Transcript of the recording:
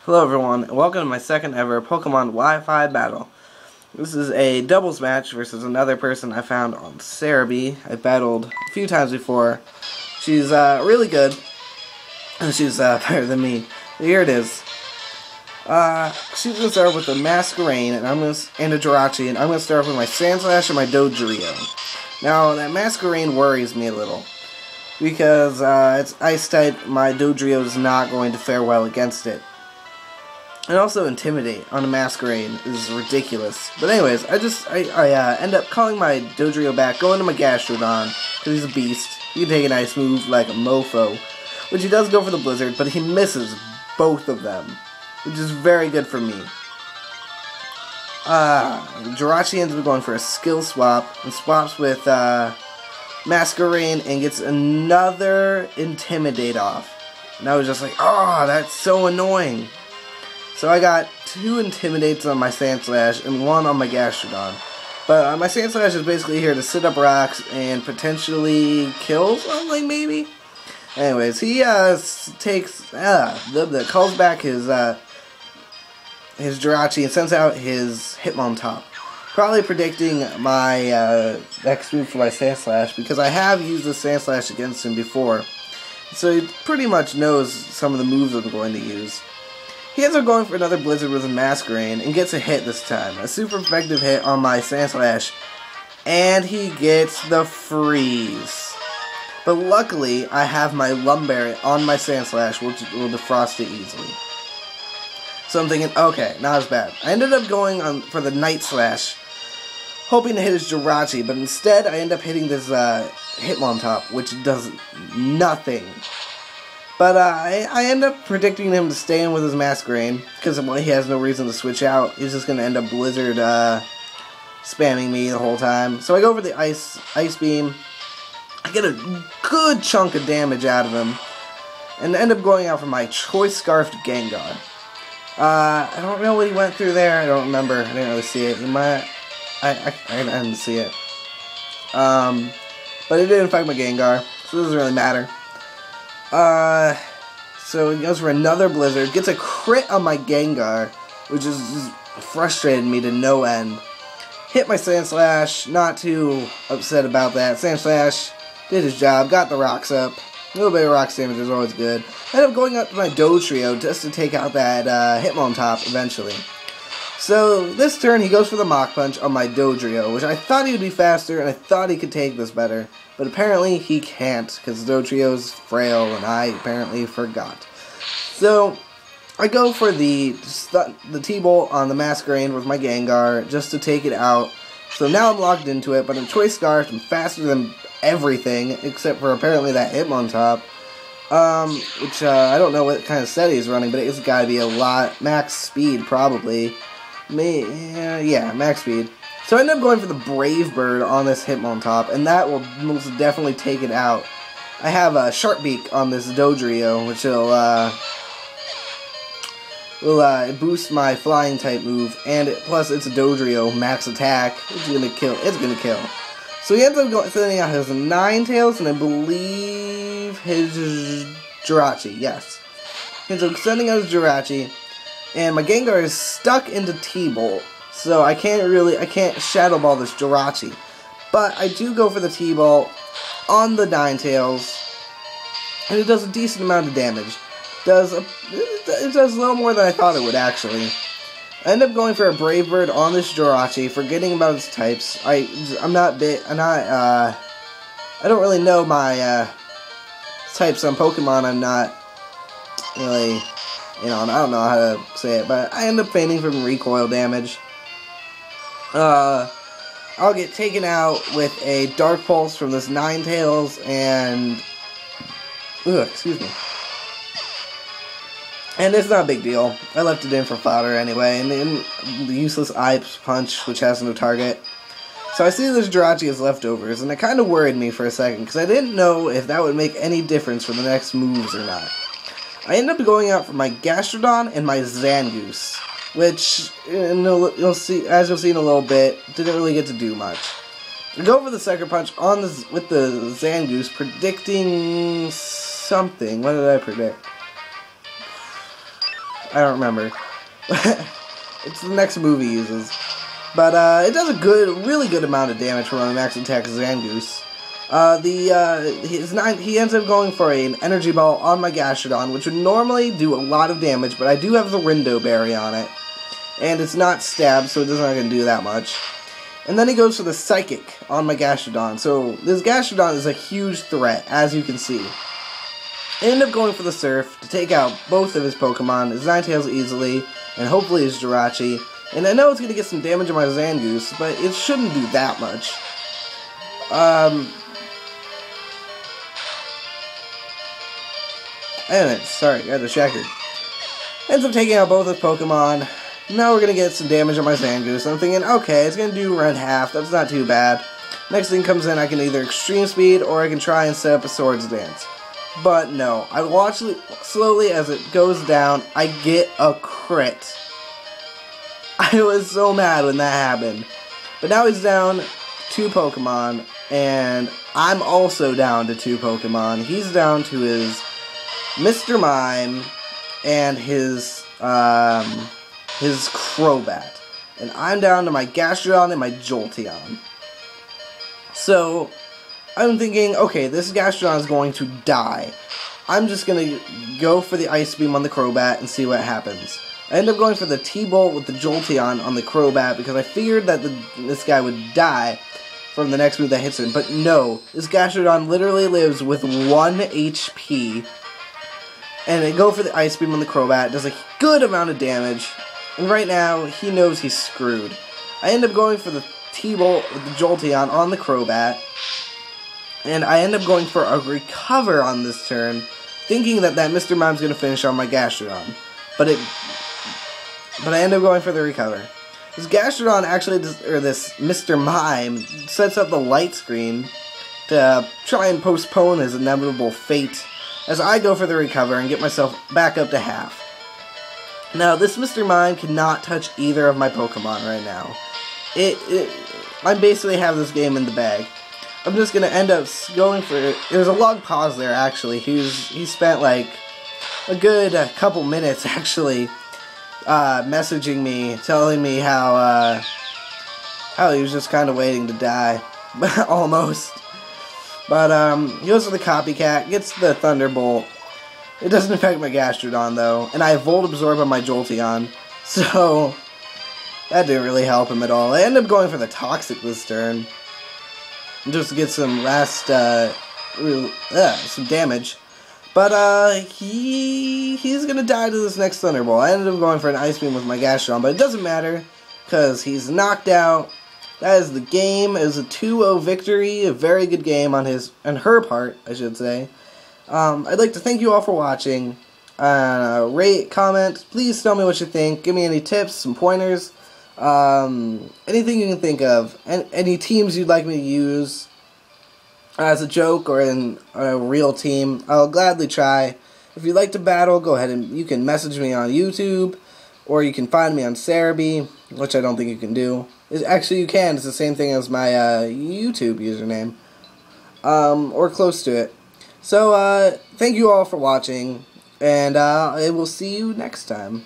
Hello everyone, and welcome to my second ever Pokemon Wi-Fi battle. This is a doubles match versus another person I found on Cerebi. I battled a few times before. She's really good, and she's better than me. Here it is. She's gonna start with the Masquerain, and a Jirachi, and I'm gonna start with my Sandslash and my Dodrio. Now that Masquerain worries me a little because it's Ice type. My Dodrio is not going to fare well against it. And also Intimidate on a Masquerain is ridiculous. But anyways, I end up calling my Dodrio back, going to my Gastrodon, because he's a beast. He can take a nice move like a mofo, which he does go for the Blizzard, but he misses both of them, which is very good for me. Jirachi ends up going for a skill swap, and swaps with Masquerain, and gets another Intimidate off. And I was just like, oh, that's so annoying. So I got 2 Intimidates on my Sandslash and 1 on my Gastrodon. But my Sandslash is basically here to sit up rocks and potentially kill something, maybe? Anyways, he takes, calls back his Jirachi and sends out his Hitmontop. Probably predicting my next move for my Sandslash, because I have used the Sandslash against him before. So he pretty much knows some of the moves I'm going to use. He ends up going for another Blizzard with a Masquerain and gets a hit this time. A super effective hit on my Sandslash. And he gets the freeze. But luckily, I have my Lumberry on my Sandslash, which will defrost it easily. So I'm thinking, okay, not as bad. I ended up going for the Night Slash, hoping to hit his Jirachi, but instead I end up hitting this Hitmontop, which does nothing. But I end up predicting him to stay in with his Masquerain, because he has no reason to switch out. He's just going to end up Blizzard spamming me the whole time. So I go for the Ice Beam. I get a good chunk of damage out of him, and end up going out for my Choice Scarfed Gengar. I don't know what he went through there. I don't remember. I didn't really see it. I didn't see it. But it did affect my Gengar, so it doesn't really matter. So he goes for another Blizzard, gets a crit on my Gengar, which is just frustrated me to no end. Hit my Sandslash, not too upset about that. Sandslash did his job, got the rocks up. A little bit of rocks damage is always good. Ended up going up to my Dodrio just to take out that Hitmontop eventually. So this turn he goes for the Mach Punch on my Dodrio, which I thought he would be faster and I thought he could take this better. But apparently he can't, because Dodrio's frail, and I apparently forgot. So, I go for the T-Bolt on the Masquerain with my Gengar, just to take it out. So now I'm locked into it, but in Choice Scarf, I'm faster than everything, except for apparently that Hitmontop. Which, I don't know what kind of set he's running, but it's gotta be a lot. Max speed, probably. Yeah, max speed. So I end up going for the Brave Bird on this Hitmontop, and that will most definitely take it out. I have a Sharp Beak on this Dodrio, which will boost my Flying type move, and plus it's a Dodrio max attack. It's gonna kill. It's gonna kill. So he ends up sending out his Ninetales, and I believe his Jirachi. Yes, he ends up sending out his Jirachi, and my Gengar is stuck into T-Bolt. So I can't Shadow Ball this Jirachi. But I do go for the T-Ball on the Ninetales, and it does a decent amount of damage. It does a little more than I thought it would, actually. I end up going for a Brave Bird on this Jirachi, forgetting about its types. I don't really know my types on Pokemon. I'm not really, I don't know how to say it, but I end up feigning from recoil damage. I'll get taken out with a Dark Pulse from this Ninetales, and excuse me. And it's not a big deal. I left it in for fodder anyway, and then the useless Ice Punch, which has no target. So I see this Jirachi as leftovers, and it kind of worried me for a second, because I didn't know if that would make any difference for the next moves or not. I ended up going out for my Gastrodon and my Zangoose, which, you'll see, as you'll see in a little bit, didn't really get to do much. I go for the Sucker Punch with the Zangoose, predicting something. What did I predict? I don't remember. It's the next move he uses. But it does a really good amount of damage from a max attack Zangoose. He ends up going for an energy ball on my Gastrodon, which would normally do a lot of damage, but I do have the Rindo Berry on it. And it's not stab, so it's not going to do that much. And then he goes for the Psychic on my Gastrodon. So this Gastrodon is a huge threat, as you can see. I end up going for the Surf to take out both of his Pokemon, his Ninetales easily, and hopefully his Jirachi. And I know it's going to get some damage on my Zangoose, but it shouldn't do that much. Anyway, sorry, got distracted. Ends up taking out both his Pokemon. Now we're going to get some damage on my Zangoose. I'm thinking, okay, it's going to do around half. That's not too bad. Next thing comes in, I can either Extreme Speed or I can try and set up a Swords Dance. But no, I watch slowly as it goes down. I get a crit. I was so mad when that happened. But now he's down 2 Pokemon, and I'm also down to 2 Pokemon. He's down to his Mr. Mime and his Crobat. And I'm down to my Gastrodon and my Jolteon. So, I'm thinking, okay, this Gastrodon is going to die. I'm just going to go for the Ice Beam on the Crobat and see what happens. I end up going for the T-Bolt with the Jolteon on the Crobat because I figured that this guy would die from the next move that hits him. But no, this Gastrodon literally lives with 1 HP. And I go for the Ice Beam on the Crobat, does a good amount of damage. And right now, he knows he's screwed. I end up going for the T-Bolt with the Jolteon on the Crobat. And I end up going for a Recover on this turn, thinking that Mr. Mime's going to finish on my Gastrodon. But I end up going for the Recover. This Gastrodon actually, or this Mr. Mime, sets up the light screen to try and postpone his inevitable fate as I go for the Recover and get myself back up to half. Now, this Mr. Mime cannot touch either of my Pokemon right now. I basically have this game in the bag. I'm just going to end up going for it. There's a long pause there, actually. He spent, like, a good couple minutes, actually, messaging me, telling me how he was just kind of waiting to die. Almost. But, he goes for the Copycat, gets the Thunderbolt. It doesn't affect my Gastrodon, though, and I have Volt Absorb on my Jolteon, so that didn't really help him at all. I end up going for the Toxic this turn, just to get some last, some damage. But, he's gonna die to this next Thunderbolt. I ended up going for an Ice Beam with my Gastrodon, but it doesn't matter, because he's knocked out. That is the game. It was a 2-0 victory, a very good game on her part, I should say. I'd like to thank you all for watching. Rate, comment, please tell me what you think. Give me any tips, some pointers, anything you can think of. Any teams you'd like me to use as a joke or in a real team, I'll gladly try. If you'd like to battle, go ahead and you can message me on YouTube, or you can find me on Cerebi, which I don't think you can do. Actually, you can. It's the same thing as my YouTube username, or close to it. So, thank you all for watching, and I will see you next time.